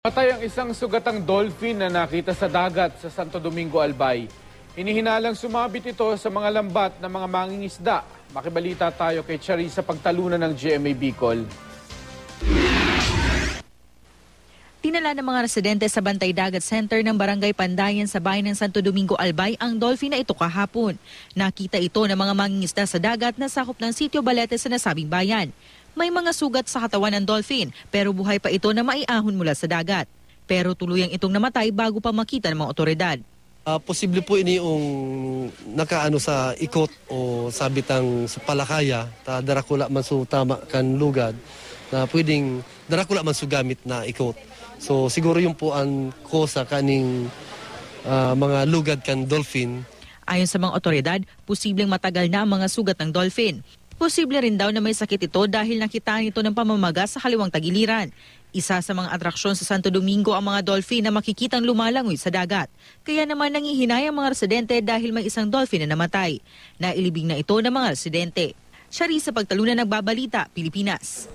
Patay ang isang sugatang dolphin na nakita sa dagat sa Santo Domingo, Albay. Hinihinalang sumabit ito sa mga lambat ng mga mangingisda. Makibalita tayo kay Chari sa pagtalunan ng GMA Bicol. Tinala ng mga residente sa Bantay Dagat Center ng Barangay Pandayan sa bayan ng Santo Domingo, Albay ang dolphin na ito kahapon. Nakita ito ng mga mangingisda sa dagat na sakop ng Sitio Balete sa nasabing bayan. May mga sugat sa katawan ng dolphin pero buhay pa ito na maiahon mula sa dagat. Pero tuluyang itong namatay bago pa makita ng mga otoridad. Posible po ini yung nakaano sa ikot o sabitang sa palakaya ta darakula man su tama kan lugad na pwedeng darakula man su gamit na ikot. So siguro yung po ang kosa kaning mga lugad kan dolphin. Ayon sa mga otoridad, posibleng matagal na ang mga sugat ng dolphin. Posible rin daw na may sakit ito dahil nakita nito ng pamamaga sa kaliwang tagiliran. Isa sa mga atraksyon sa Santo Domingo ang mga dolphin na makikitang lumalangoy sa dagat. Kaya naman nangihinay ang mga residente dahil may isang dolphin na namatay. Nailibing na ito ng mga residente. Siya rin sa pagtalunan nagbabalita, Pilipinas.